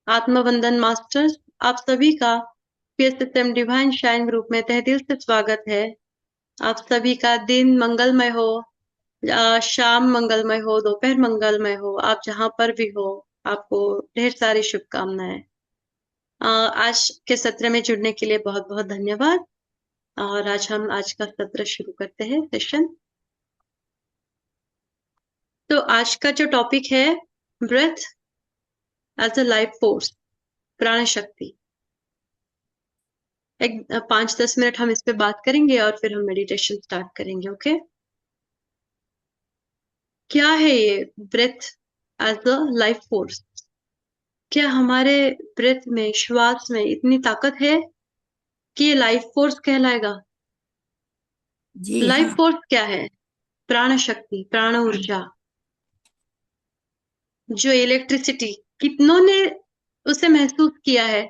आत्मवंदन masters, आप सभी का पीएसएसएम डिवाइन शाइन ग्रुप में तहे दिल से स्वागत है। आप सभी का दिन मंगलमय हो, शाम मंगलमय हो, दोपहर मंगलमय हो, आप जहां पर भी हो, आपको ढेर सारी शुभकामनाएं। आज के सत्र में जुड़ने के लिए बहुत बहुत धन्यवाद। और आज का सत्र शुरू करते हैं, सेशन। तो आज का जो टॉपिक है, breath as a life force, प्राण शक्ति। 5-10 मिनट हम इस पे बात करेंगे और फिर हम मेडिटेशन स्टार्ट करेंगे। ओके, क्या है ये breath as a life force? क्या हमारे ब्रेथ में, श्वास में इतनी ताकत है कि ये लाइफ फोर्स कहलाएगा? जी लाइफ हाँ। फोर्स क्या है? प्राण शक्ति, प्राण ऊर्जा, जो इलेक्ट्रिसिटी, कितनों ने उसे महसूस किया है?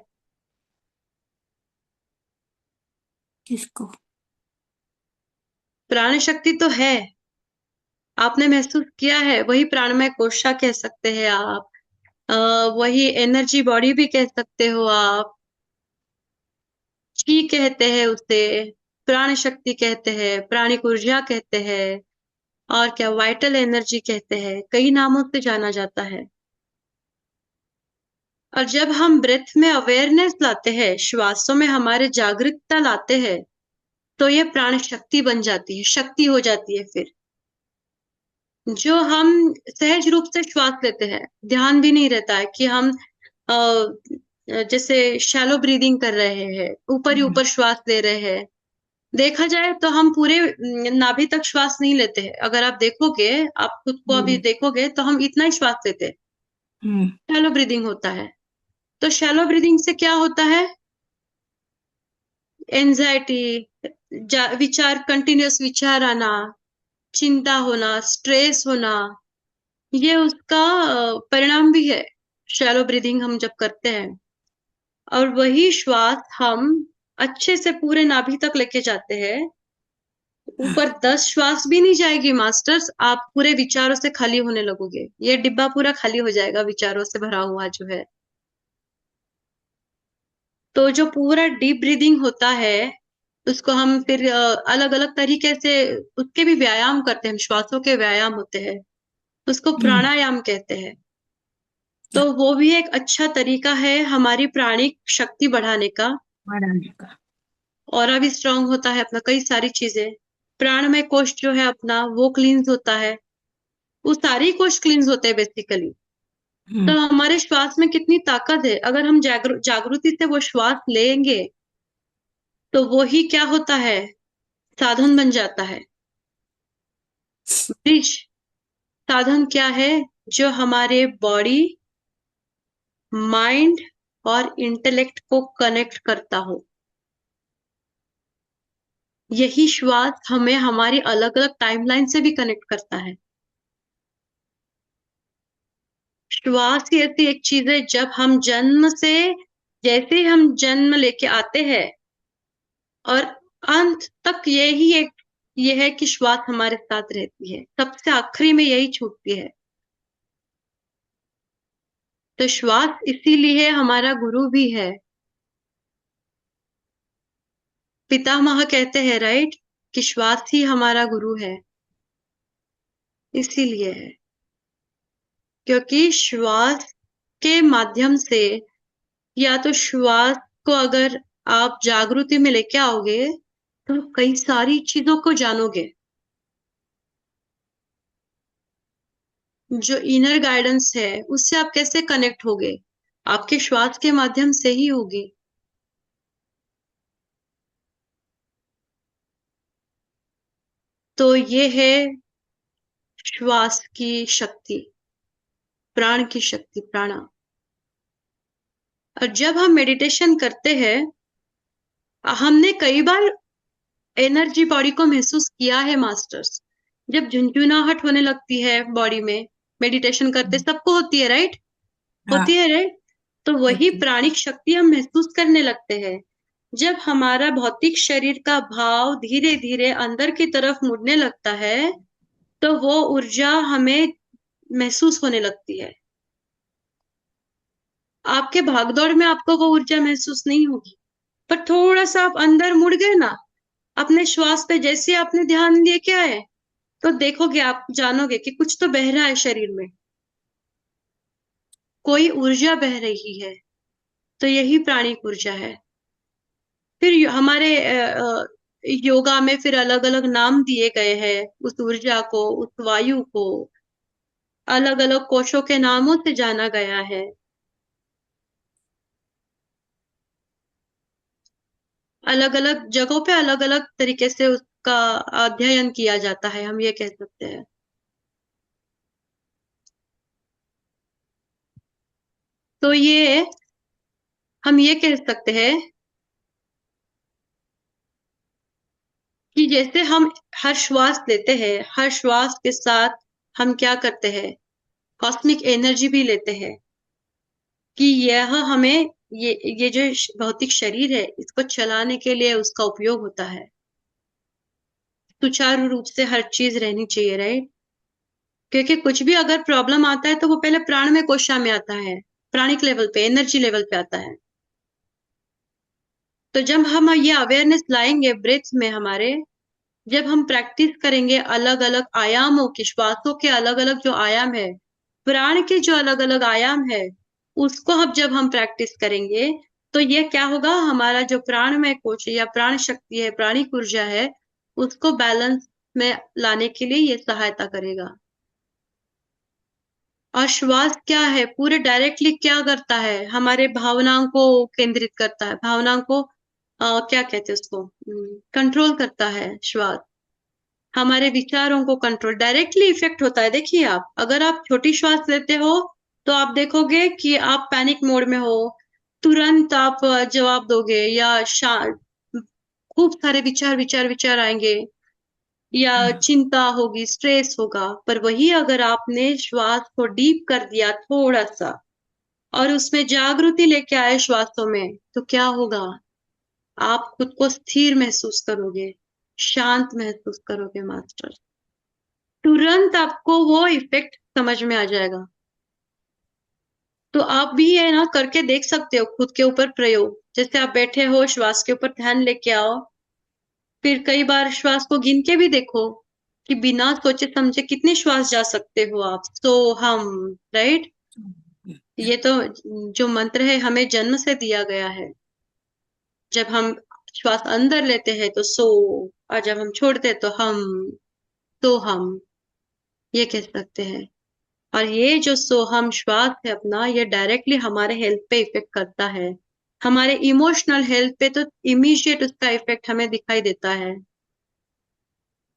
किसको? प्राण शक्ति तो है, आपने महसूस किया है। वही प्राणमय कोशा कह सकते हैं आप, वही एनर्जी बॉडी भी कह सकते हो आप, ची कहते हैं उसे, प्राण शक्ति कहते हैं, प्राणिक ऊर्जा कहते हैं, और क्या वाइटल एनर्जी कहते हैं। कई नामों से जाना जाता है। और जब हम ब्रेथ में अवेयरनेस लाते हैं, श्वासों में हमारे जागरूकता लाते हैं, तो ये प्राण शक्ति बन जाती है, शक्ति हो जाती है। फिर जो हम सहज रूप से श्वास लेते हैं, ध्यान भी नहीं रहता है कि हम जैसे शैलो ब्रीदिंग कर रहे हैं, ऊपर ही ऊपर श्वास ले रहे हैं। देखा जाए तो हम पूरे नाभि तक श्वास नहीं लेते हैं। अगर आप देखोगे, आप खुद को अभी हम्म। देखोगे, तो हम इतना ही श्वास लेते हैं। हम्म। शैलो ब्रीदिंग होता है। तो शैलो ब्रीदिंग से क्या होता है? एंजाइटी, विचार, कंटिन्यूअस विचार आना, चिंता होना, स्ट्रेस होना, ये उसका परिणाम भी है। शैलो ब्रीदिंग हम जब करते हैं, और वही श्वास हम अच्छे से पूरे नाभि तक लेके जाते हैं, हाँ। ऊपर 10 श्वास भी नहीं जाएगी मास्टर्स, आप पूरे विचारों से खाली होने लगोगे। ये डिब्बा पूरा खाली हो जाएगा विचारों से भरा हुआ जो है। तो जो पूरा डीप ब्रीदिंग होता है, उसको हम फिर अलग अलग तरीके से, उसके भी व्यायाम करते हैं हम, श्वासों के व्यायाम होते हैं, उसको हम्म। प्राणायाम कहते हैं। तो वो भी एक अच्छा तरीका है हमारी प्राणिक शक्ति बढ़ाने का। बढ़ाने का। और भी स्ट्रांग होता है अपना, कई सारी चीजें। प्राणमय कोश जो है अपना, वो क्लींस होता है। वो सारे कोश क्लींस होते हैं बेसिकली। तो हम्म। हमारे श्वास में कितनी ताकत है, अगर हम जागृति से वो श्वास लेंगे, तो वो ही क्या होता है, साधन बन जाता है। ब्रिज, साधन क्या है? जो हमारे बॉडी, माइंड और इंटेलेक्ट को कनेक्ट करता हो। यही श्वास हमें हमारी अलग अलग टाइमलाइन से भी कनेक्ट करता है। श्वास ही ऐसी एक चीज है, जब हम जन्म से, जैसे ही हम जन्म लेके आते हैं, और अंत तक यही एक ये है कि श्वास हमारे साथ रहती है, सबसे आखिरी में यही छूटती है। तो श्वास इसीलिए हमारा गुरु भी है। पितामह कहते हैं, राइट, कि श्वास ही हमारा गुरु है। इसीलिए है, क्योंकि श्वास के माध्यम से, या तो श्वास को अगर आप जागृति में लेके आओगे, तो कई सारी चीजों को जानोगे। जो इनर गाइडेंस है, उससे आप कैसे कनेक्ट होगे? आपके श्वास के माध्यम से ही होगी। तो ये है श्वास की शक्ति, प्राण की शक्ति, प्राणा। और जब हम मेडिटेशन करते हैं, हमने कई बार एनर्जी बॉडी को महसूस किया है मास्टर्स। जब झुंझुनाहट होने लगती है बॉडी में, मेडिटेशन करते सबको होती है, राइट? हाँ। होती है, राइट? तो वही होती। प्राणिक शक्ति हम महसूस करने लगते हैं। जब हमारा भौतिक शरीर का भाव धीरे धीरे अंदर की तरफ मुड़ने लगता है, तो वो ऊर्जा हमें महसूस होने लगती है। आपके भागदौड़ में आपको वो ऊर्जा महसूस नहीं होगी, पर थोड़ा सा आप अंदर मुड़ गए ना, अपने श्वास पे जैसे आपने ध्यान दिए क्या है, तो देखोगे, आप जानोगे कि कुछ तो बह रहा है शरीर में, कोई ऊर्जा बह रही है। तो यही प्राणिक ऊर्जा है। फिर हमारे योगा में फिर अलग अलग नाम दिए गए हैं उस ऊर्जा को, उस वायु को अलग अलग कोशों के नामों से जाना गया है। अलग अलग जगहों पे अलग अलग तरीके से उसका अध्ययन किया जाता है, हम ये कह सकते हैं। तो ये हम ये कह सकते हैं कि जैसे हम हर श्वास लेते हैं, हर श्वास के साथ हम क्या करते हैं, कॉस्मिक एनर्जी भी लेते हैं कि यह हमें ये जो भौतिक शरीर है इसको चलाने के लिए उसका उपयोग होता है। सुचारू रूप से हर चीज रहनी चाहिए, राइट? क्योंकि कुछ भी अगर प्रॉब्लम आता है तो वो पहले प्राण में कोशा में आता है, प्राणिक लेवल पे, एनर्जी लेवल पे आता है। तो जब हम ये अवेयरनेस लाएंगे ब्रेथ में हमारे, जब हम प्रैक्टिस करेंगे अलग अलग आयामों की, श्वासों के अलग अलग जो आयाम है, प्राण के जो अलग अलग आयाम है, उसको जब हम प्रैक्टिस करेंगे तो ये क्या होगा, हमारा जो प्राण में कोश या प्राण शक्ति है, प्राणिक ऊर्जा है, उसको बैलेंस में लाने के लिए ये सहायता करेगा। और श्वास क्या है, पूरे डायरेक्टली क्या करता है, हमारे भावनाओं को केंद्रित करता है, भावनाओं को क्या कहते हैं उसको, कंट्रोल करता है श्वास। हमारे विचारों को कंट्रोल डायरेक्टली इफेक्ट होता है। देखिए, आप अगर आप छोटी श्वास लेते हो तो आप देखोगे कि आप पैनिक मोड में हो, तुरंत आप जवाब दोगे, या खूब सारे विचार विचार विचार आएंगे, या चिंता होगी, स्ट्रेस होगा। पर वही अगर आपने श्वास को डीप कर दिया थोड़ा सा, और उसमें जागृति लेके आए श्वासों में, तो क्या होगा, आप खुद को स्थिर महसूस करोगे, शांत महसूस करोगे मास्टर। तुरंत आपको वो इफेक्ट समझ में आ जाएगा। तो आप भी है ना, करके देख सकते हो खुद के ऊपर प्रयोग। जैसे आप बैठे हो, श्वास के ऊपर ध्यान लेके आओ, फिर कई बार श्वास को गिन के भी देखो कि बिना सोचे समझे कितने श्वास जा सकते हो आप। सो हम, राइट, ये तो जो मंत्र है हमें जन्म से दिया गया है। जब हम श्वास अंदर लेते हैं तो सो, और जब हम छोड़ते हैं तो हम, तो हम ये कह सकते हैं। और ये जो सोहम श्वास है अपना, ये डायरेक्टली हमारे हेल्थ पे इफेक्ट करता है, हमारे इमोशनल हेल्थ पे तो इमीडिएट उसका इफेक्ट हमें दिखाई देता है।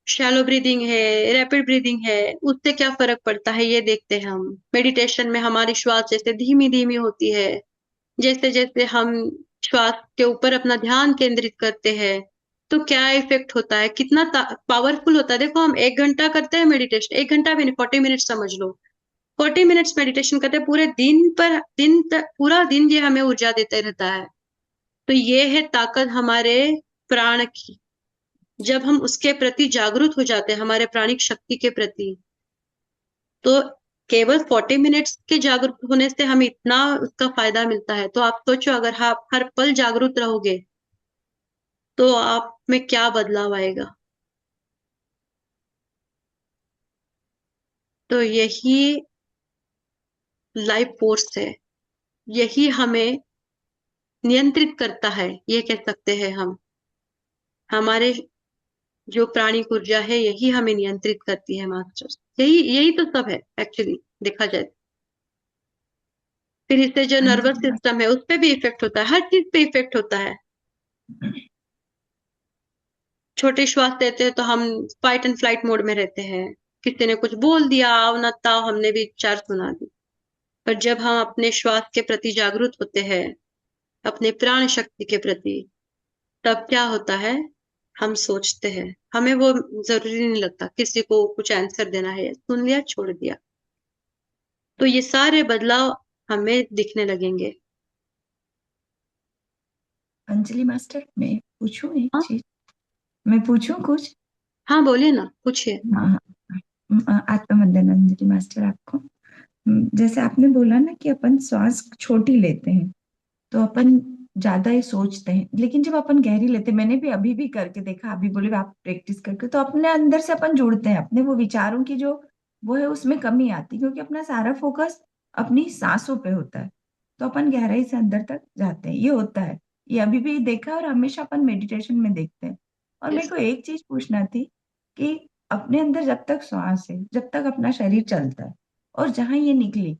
शैलो ब्रीदिंग है, रैपिड ब्रीदिंग है, उससे क्या फर्क पड़ता है ये देखते हैं हम। मेडिटेशन में हमारी श्वास जैसे धीमी धीमी होती है, जैसे जैसे हम श्वास के ऊपर अपना ध्यान केंद्रित करते हैं तो क्या इफेक्ट होता है, कितना पावरफुल होता है। देखो, हम 1 घंटा करते हैं मेडिटेशन, 1 घंटा भी नहीं, 40 मिनट समझ लो, 40 मिनट्स मेडिटेशन करते हैं, पूरे दिन पर दिन तक पूरा दिन ये हमें ऊर्जा देते रहता है। तो ये है ताकत हमारे प्राण की। जब हम उसके प्रति जागरूक हो जाते हैं, हमारे प्राणिक शक्ति के प्रति, तो केवल 40 मिनट्स के जागरूक होने से हमें इतना उसका फायदा मिलता है। तो आप सोचो, अगर आप हर पल जागरूक रहोगे तो आप में क्या बदलाव आएगा। तो यही लाइफ फोर्स है, यही हमें नियंत्रित करता है, ये कह सकते हैं हम। हमारे जो प्राणिक ऊर्जा है यही हमें नियंत्रित करती है मास्टर। यही यही तो सब है एक्चुअली, देखा जाए। फिर इससे जो नर्वस अंजलि सिस्टम है उस पे भी इफेक्ट होता है, हर चीज पे इफेक्ट होता है। छोटे श्वास लेते हैं तो हम फाइट एंड फ्लाइट मोड में रहते हैं, किसी ने कुछ बोल दिया, आओ न ताओ, हमने भी चार सुना दी। पर जब हम अपने श्वास के प्रति जागरूक होते हैं, अपने प्राण शक्ति के प्रति, तब क्या होता है, हम सोचते हैं, हमें वो जरूरी नहीं लगता किसी को कुछ आंसर देना है, सुन लिया छोड़ दिया। तो ये सारे बदलाव हमें दिखने लगेंगे। मास्टर, मैं पूछूं एक हाँ, चीज? मैं पूछूं कुछ? हाँ, बोलिए ना, पूछिए। हाँ हाँ। आत्मवंदन अंजलि मास्टर आपको। जैसे आपने बोला ना कि अपन श्वास छोटी लेते हैं तो अपन ज्यादा ही सोचते हैं, लेकिन जब अपन गहरी लेते हैं, मैंने भी अभी भी करके देखा, अभी बोले आप प्रैक्टिस करके, तो अपने अंदर से अपन जुड़ते हैं, अपने वो विचारों की जो वो है उसमें कमी आती है, क्योंकि अपना सारा फोकस अपनी सांसों पे होता है। तो अपन गहराई से अंदर तक जाते हैं, ये होता है। ये अभी भी देखा है और हमेशा अपन मेडिटेशन में देखते हैं। और मेरे यस। को एक चीज पूछना थी कि अपने अंदर जब तक श्वास है, जब तक अपना शरीर चलता है, और जहां ये निकली,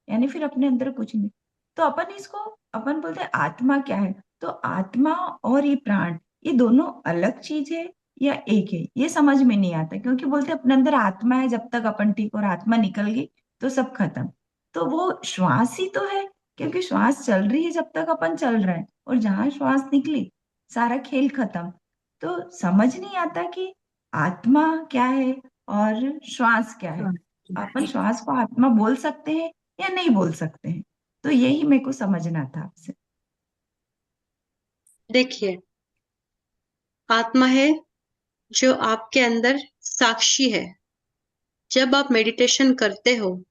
यानी फिर अपने अंदर कुछ नहीं, तो अपन इसको, अपन बोलते हैं आत्मा क्या है, तो आत्मा और ये प्राण, ये दोनों अलग चीज है या एक है, ये समझ में नहीं आता, क्योंकि बोलते हैं अपने अंदर आत्मा है जब तक अपन ठीक, और आत्मा निकल गई तो सब खत्म। तो वो श्वास ही तो है, क्योंकि श्वास चल रही है जब तक अपन चल रहे हैं, और जहां श्वास निकली सारा खेल खत्म। तो समझ नहीं आता कि आत्मा क्या है और श्वास क्या है। अपन श्वास को आत्मा बोल सकते हैं या नहीं बोल सकते हैं, तो यही मेरे को समझना था आपसे। देखिए, आत्मा है जो आपके अंदर साक्षी है। जब आप मेडिटेशन करते हो,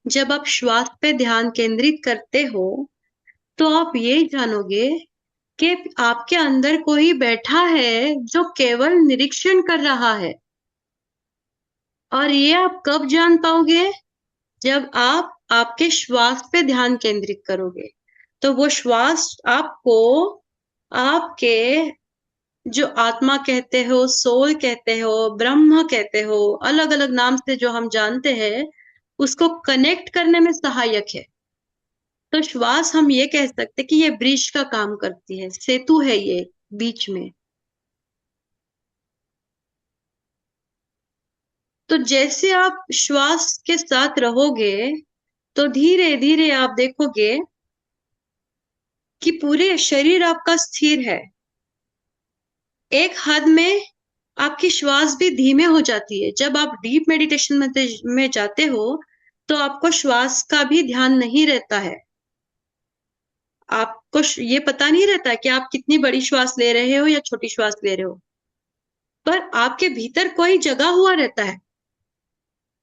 जब आप श्वास पे ध्यान केंद्रित करते हो, तो आप ये जानोगे कि आपके अंदर कोई बैठा है जो केवल निरीक्षण कर रहा है। और ये आप कब जान पाओगे? जब आप आपके श्वास पे ध्यान केंद्रित करोगे। तो वो श्वास आपको आपके जो आत्मा कहते हो, सोल कहते हो, ब्रह्म कहते हो, अलग अलग नाम से जो हम जानते हैं, उसको कनेक्ट करने में सहायक है। तो श्वास हम ये कह सकते हैं कि ये ब्रिज का काम करती है, सेतु है ये बीच में। तो जैसे आप श्वास के साथ रहोगे, तो धीरे धीरे आप देखोगे कि पूरे शरीर आपका स्थिर है। एक हद में आपकी श्वास भी धीमे हो जाती है। जब आप डीप मेडिटेशन में जाते हो, तो आपको श्वास का भी ध्यान नहीं रहता है। आपको ये पता नहीं रहता कि आप कितनी बड़ी श्वास ले रहे हो या छोटी श्वास ले रहे हो, पर आपके भीतर कोई जगा हुआ रहता है।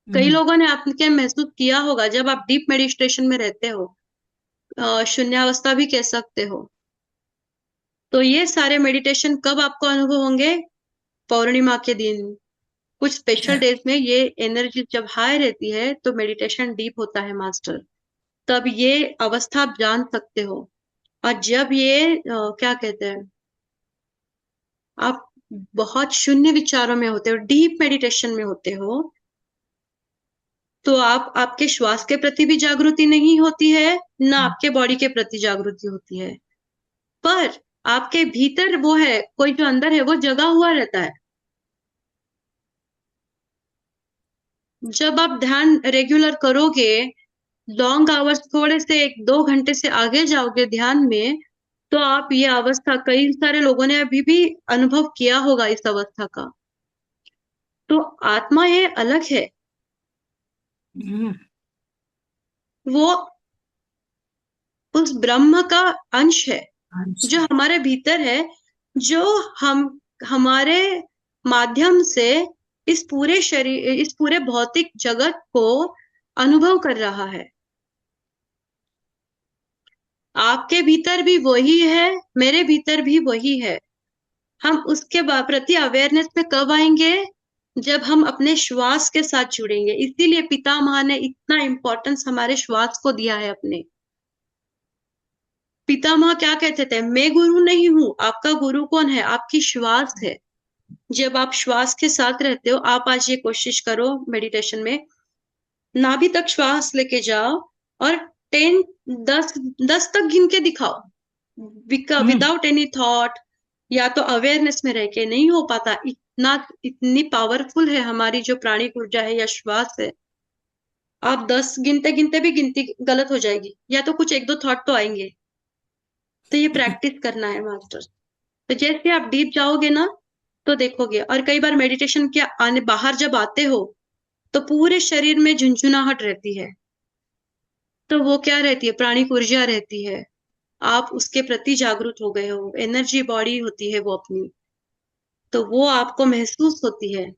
कई लोगों ने आपके महसूस किया होगा जब आप डीप मेडिटेशन में रहते हो, शून्यावस्था भी कह सकते हो। तो ये सारे मेडिटेशन कब आपको अनुभव होंगे? पौर्णिमा के दिन, कुछ स्पेशल डेज में ये एनर्जी जब हाई रहती है तो मेडिटेशन डीप होता है मास्टर। तब ये अवस्था आप जान सकते हो। और जब ये क्या कहते हैं, आप बहुत शून्य विचारों में होते हो, डीप मेडिटेशन में होते हो, तो आप आपके श्वास के प्रति भी जागृति नहीं होती है, ना आपके बॉडी के प्रति जागृति होती है, पर आपके भीतर वो है, कोई जो अंदर है वो जगा हुआ रहता है। जब आप ध्यान रेगुलर करोगे, लॉन्ग आवर्स, थोड़े से 1-2 घंटे से आगे जाओगे ध्यान में, तो आप ये अवस्था, कई सारे लोगों ने अभी भी अनुभव किया होगा इस अवस्था का। तो आत्मा ये अलग है, वो उस ब्रह्म का अंश है जो हमारे भीतर है, जो हम हमारे माध्यम से इस पूरे शरीर, इस पूरे भौतिक जगत को अनुभव कर रहा है। आपके भीतर भी वही है, मेरे भीतर भी वही है। हम उसके प्रति अवेयरनेस में कब आएंगे? जब हम अपने श्वास के साथ जुड़ेंगे। इसीलिए पितामह ने इतना इंपॉर्टेंस हमारे श्वास को दिया है अपने। पितामह क्या कहते थे? मैं गुरु नहीं हूं, आपका गुरु कौन है? आपकी श्वास है। जब आप श्वास के साथ रहते हो, आप आज ये कोशिश करो मेडिटेशन में, नाभि तक श्वास लेके जाओ और 10, 10 तक गिन के दिखाओ, विदाउट एनी थॉट, या तो अवेयरनेस में रह के। नहीं हो पाता, इतना, इतनी पावरफुल है हमारी जो प्राणिक ऊर्जा है या श्वास है। आप 10 गिनते गिनते भी गिनती गलत हो जाएगी, या तो कुछ 1-2 थॉट तो आएंगे। तो ये प्रैक्टिस करना है मास्टर। तो जैसे आप डीप जाओगे ना, तो देखोगे। और कई बार मेडिटेशन के आने बाहर जब आते हो, तो पूरे शरीर में झुंझुनाहट रहती है। तो वो क्या रहती है? प्राणिक ऊर्जा रहती है। आप उसके प्रति जागरूक हो गए हो, एनर्जी बॉडी होती है वो अपनी, तो वो आपको महसूस होती है।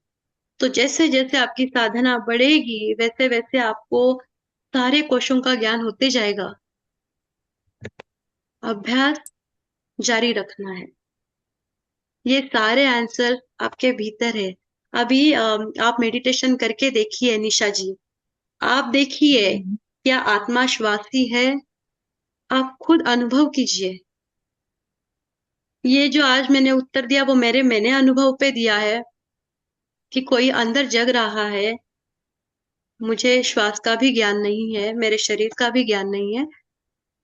तो जैसे जैसे आपकी साधना बढ़ेगी, वैसे वैसे आपको सारे कोशों का ज्ञान होते जाएगा। अभ्यास जारी रखना है। ये सारे आंसर आपके भीतर है। अभी आप मेडिटेशन करके देखिए निशा जी। आप देखिए क्या आत्मा श्वासी है। आप खुद अनुभव कीजिए। ये जो आज मैंने उत्तर दिया वो मैंने अनुभव पे दिया है कि कोई अंदर जग रहा है। मुझे श्वास का भी ज्ञान नहीं है, मेरे शरीर का भी ज्ञान नहीं है,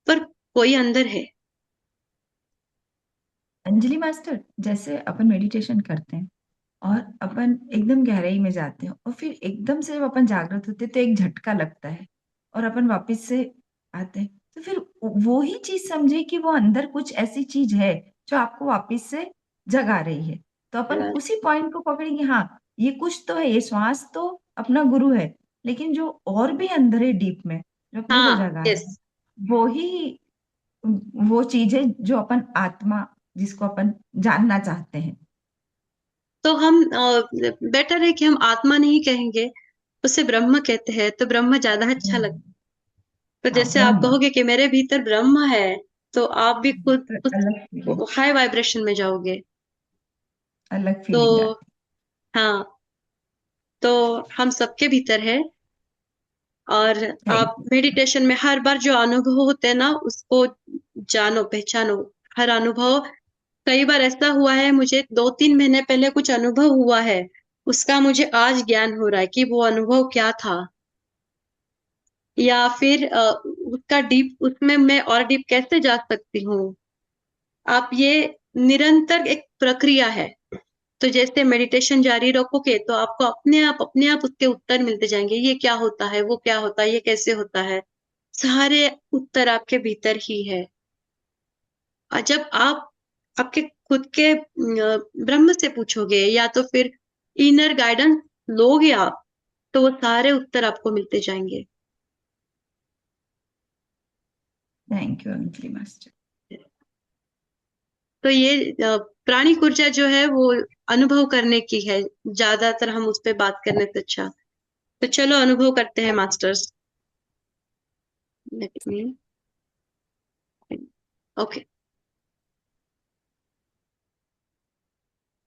पर कोई अंदर है। अंजलि मास्टर, जैसे अपन मेडिटेशन करते हैं और अपन एकदम गहराई में जाते हैं और फिर एकदम से जब अपन जागृत होते हैं तो एक झटका लगता है और अपन वापस से आते हैं, तो फिर वो ही चीज समझे कि वो अंदर कुछ ऐसी चीज है जो आपको वापस से जगा रही है। तो अपन उसी पॉइंट को पकड़ेंगे, हाँ ये कुछ तो है, ये श्वास तो अपना गुरु है, लेकिन जो और भी अंदर है डीप में जो अपने को हाँ, जगा रहा यस। है, वो ही वो चीज है जो अपन आत्मा, जिसको अपन जानना चाहते हैं। तो हम बेटर है कि हम आत्मा नहीं कहेंगे, उसे ब्रह्म कहते हैं, तो ब्रह्म ज्यादा अच्छा लगता है। तो हाँ, जैसे आप ब्रह्म। कहोगे कि मेरे भीतर ब्रह्म है, तो आप भी खुद तो उस अलग फीलिंग, हाई वाइब्रेशन में जाओगे। अलग तो फीलिंग आती हाँ, तो हम सबके भीतर है। और है। आप मेडिटेशन में हर बार जो अनुभव होते हैं ना, उसको जानो, पहचानो। हर अनुभव, कई बार ऐसा हुआ है मुझे 2-3 महीने पहले कुछ अनुभव हुआ है, उसका मुझे आज ज्ञान हो रहा है कि वो अनुभव क्या था। या फिर उसका डीप, उसमें मैं और डीप कैसे जा सकती हूँ। आप ये निरंतर एक प्रक्रिया है। तो जैसे मेडिटेशन जारी रखोगे तो आपको अपने आप उसके उत्तर मिलते जाएंगे। ये क्या होता है, वो क्या होता है, ये कैसे होता है, सारे उत्तर आपके भीतर ही है। और जब आप आपके खुद के ब्रह्म से पूछोगे या तो फिर इनर गाइडेंस लोगे आप, तो वो सारे उत्तर आपको मिलते जाएंगे। Thank you Anjali master. तो ये प्राणी ऊर्जा जो है वो अनुभव करने की है। ज्यादातर हम उस पर बात करने से अच्छा, तो चलो अनुभव करते हैं मास्टर्स। Let me, okay.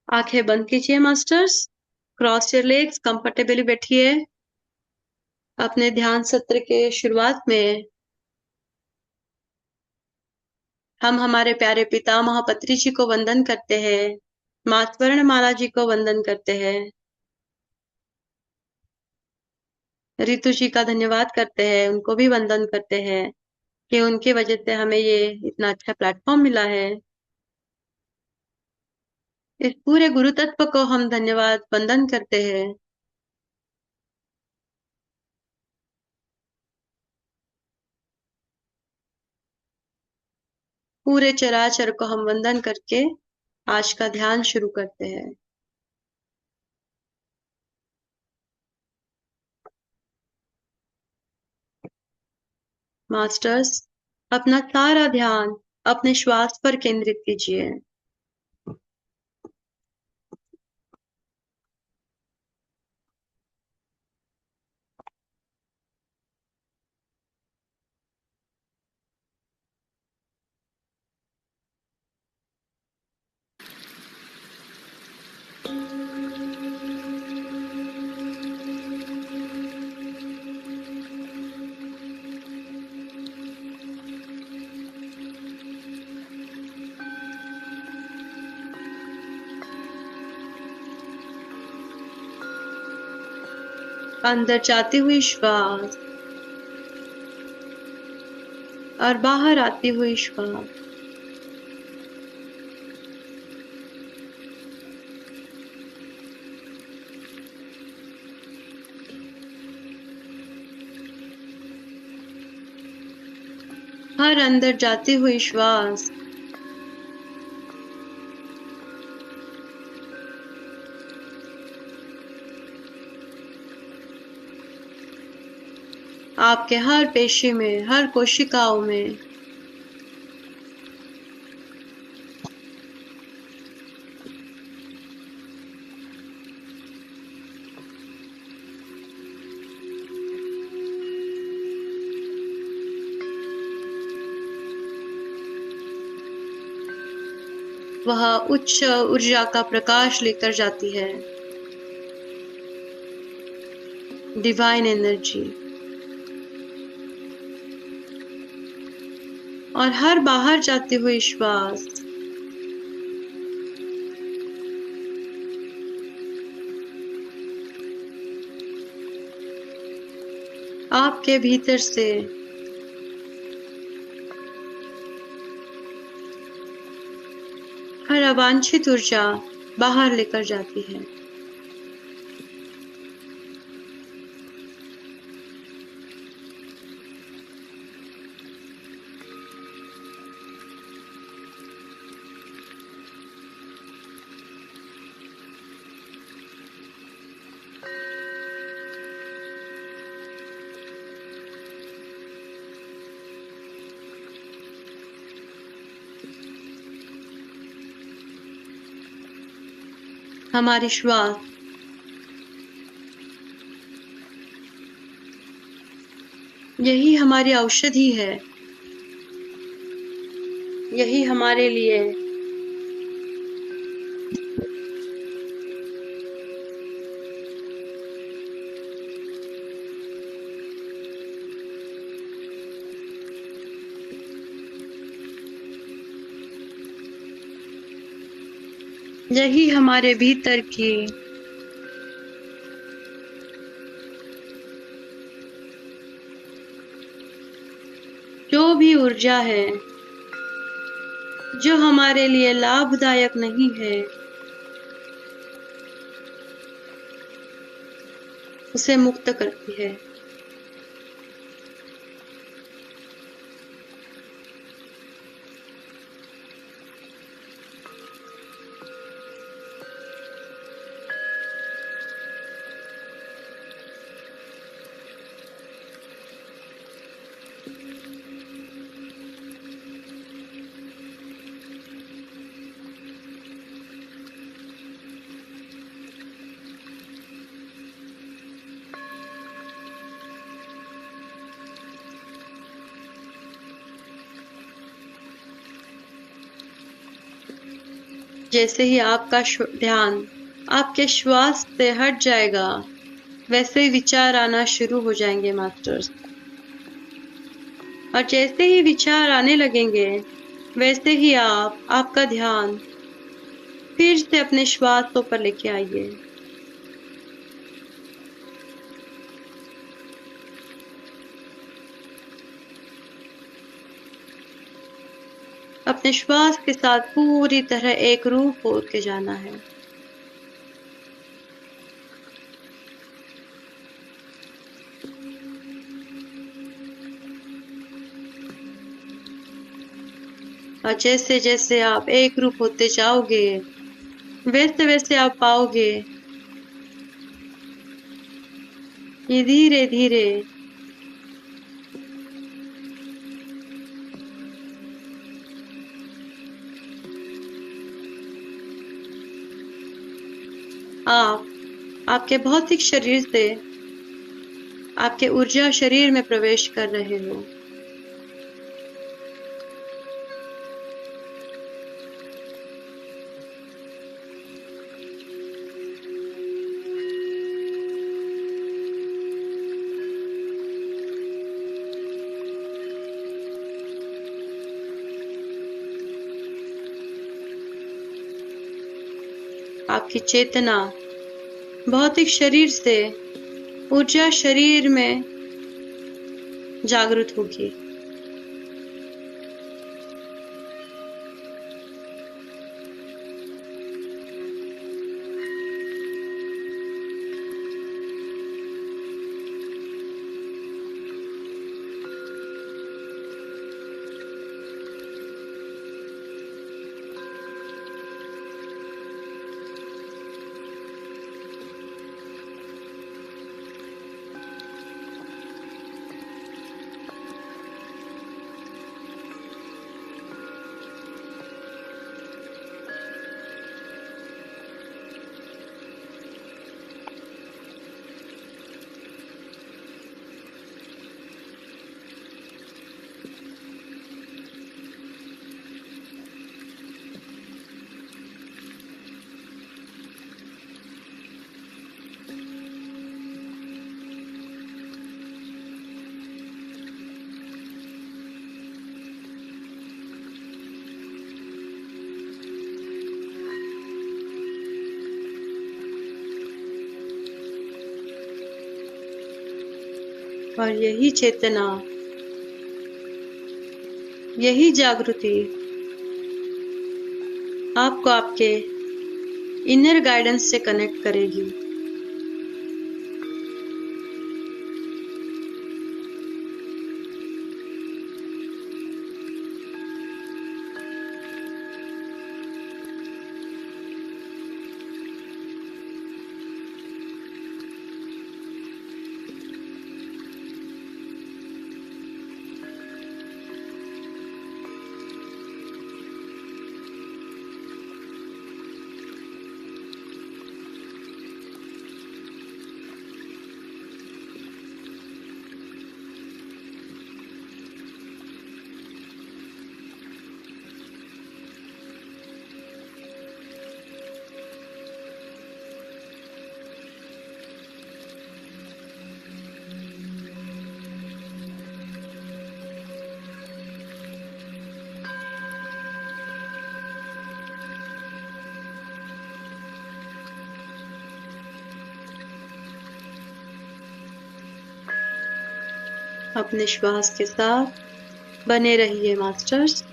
आंखें बंद कीजिए masters. Cross your legs, comfortably बैठिए। अपने ध्यान सत्र के शुरुआत में हम हमारे प्यारे पितामह पत्री जी को वंदन करते हैं, मां स्वर्ण माला जी को वंदन करते हैं, रितु जी का धन्यवाद करते हैं, उनको भी वंदन करते हैं कि उनकी वजह से हमें ये इतना अच्छा प्लेटफॉर्म मिला है। इस पूरे गुरु तत्व को हम धन्यवाद वंदन करते हैं। पूरे चराचर को हम वंदन करके आज का ध्यान शुरू करते हैं। मास्टर्स, अपना सारा ध्यान अपने श्वास पर केंद्रित कीजिए। अंदर जाती हुई श्वास और बाहर आती हुई श्वास। हर अंदर जाती हुई श्वास आपके हर पेशी में, हर कोशिकाओं में वह उच्च ऊर्जा का प्रकाश लेकर जाती है, डिवाइन एनर्जी। और हर बाहर जाते हुए श्वास आपके भीतर से हर अवांछित ऊर्जा बाहर लेकर जाती है। हमारी श्वास यही हमारी औषधि है, यही हमारे लिए यही हमारे भीतर की जो भी ऊर्जा है जो हमारे लिए लाभदायक नहीं है, उसे मुक्त करती है। जैसे ही आपका ध्यान आपके श्वास से हट जाएगा, वैसे ही विचार आना शुरू हो जाएंगे मास्टर्स। और जैसे ही विचार आने लगेंगे, वैसे ही आपका ध्यान फिर से अपने श्वास पर लेके आइए। अपने श्वास के साथ पूरी तरह एक रूप होके जाना है। और जैसे जैसे आप एक रूप होते जाओगे, वैसे वैसे आप पाओगे कि धीरे धीरे आप आपके भौतिक शरीर से आपके ऊर्जा शरीर में प्रवेश कर रहे हो। आपकी चेतना भौतिक शरीर से ऊर्जा शरीर में जागृत होगी। और यही चेतना, यही जागृति आपको आपके इनर गाइडेंस से कनेक्ट करेगी। अपने श्वास के साथ बने रहिए मास्टर्स।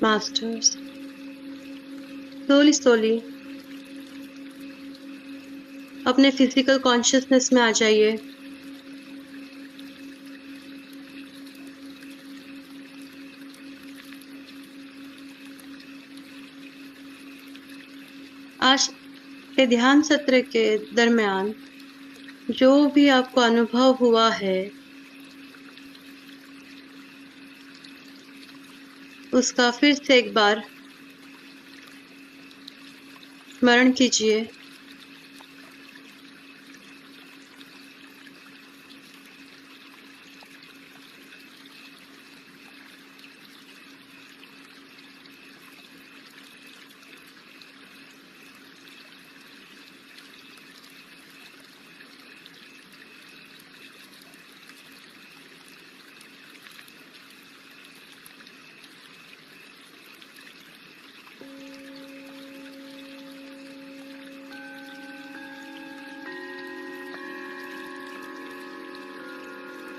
मास्टर्स स्लोली स्लोली अपने फिजिकल कॉन्शियसनेस में आ जाइए। आज के ध्यान सत्र के दरमियान जो भी आपको अनुभव हुआ है उसका फिर से एक बार स्मरण कीजिए।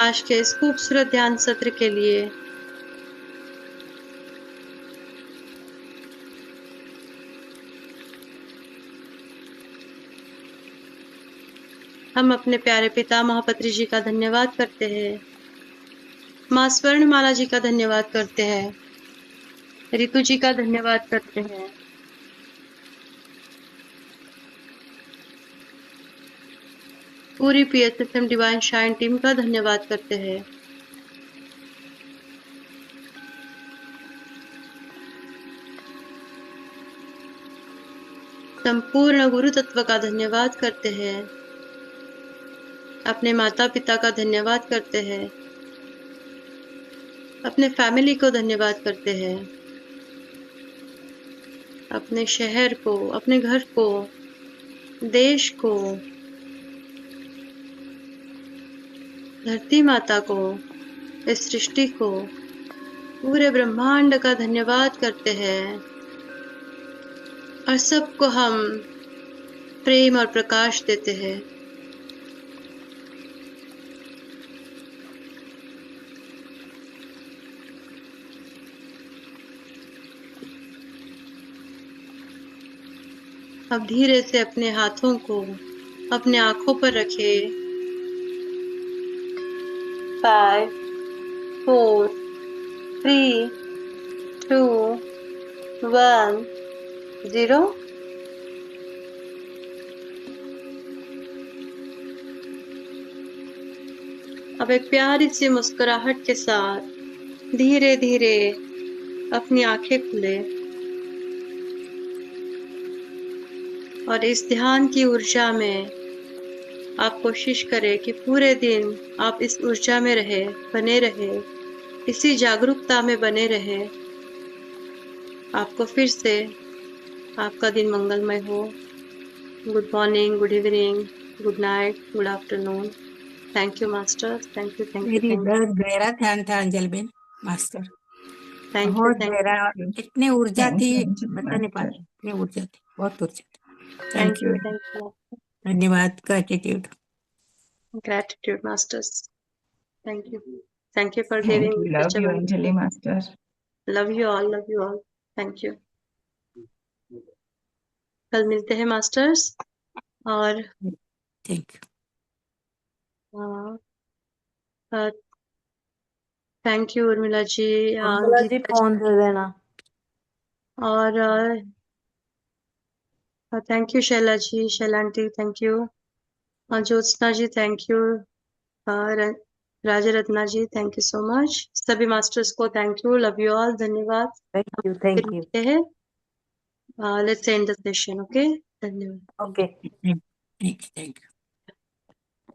आज के इस खूबसूरत ध्यान सत्र के लिए हम अपने प्यारे पिता महापत्री जी का धन्यवाद करते हैं, माँ स्वर्णमाला जी का धन्यवाद करते हैं, रितु जी का धन्यवाद करते हैं, पूरी PSSM डिवाइन शाइन टीम का धन्यवाद करते हैं। संपूर्ण गुरु तत्व का धन्यवाद करते हैं, अपने माता पिता का धन्यवाद करते हैं, अपने फैमिली को धन्यवाद करते हैं, अपने शहर को, अपने घर को, देश को, धरती माता को, इस सृष्टि को, पूरे ब्रह्मांड का धन्यवाद करते हैं और सबको हम प्रेम और प्रकाश देते हैं। अब धीरे से अपने हाथों को अपने आंखों पर रखें। 5, 4, 3, 2, 1, 0। अब एक प्यारी सी मुस्कुराहट के साथ धीरे धीरे अपनी आंखें खुले और इस ध्यान की ऊर्जा में आप कोशिश करें कि पूरे दिन आप इस ऊर्जा में रहे, बने रहे, इसी जागरूकता में बने रहे। आपको फिर से आपका दिन मंगलमय हो। Good morning, good evening, good night, good afternoon. Thank you master, thank you, thank you, मेरी थैंक बहुत गहरा ध्यान था अंजल बेन मास्टर, यू, बहुत थैंक गहरा, you. इतनी ऊर्जा Thank थी you, Anjali बता नहीं पा Master. रही, इतनी ऊर्जा थी, बहुत ऊर्जा थी। You, thank you, thank you, धन्यवाद, gratitude. Gratitude masters, thank you for Thank giving you. Such Love a you, wonderful. Anjali Master. Love you all, love you all, thank you. कल मिलते हैं मास्टर्स और thank thank you Urmila ji, Urmila ji Geeta ji, phone दे देना। और thank you Shaila ji, Shaila aunty, thank you, Jyotsna ji, thank you, Raja Ratna ji, thank you so much. सभी masters को thank you, love you all, धन्यवाद। थैंक यू, फिर थैंक यू। मिलते हैं, let's end the session, okay, धन्यवाद। ओके। You, thank you.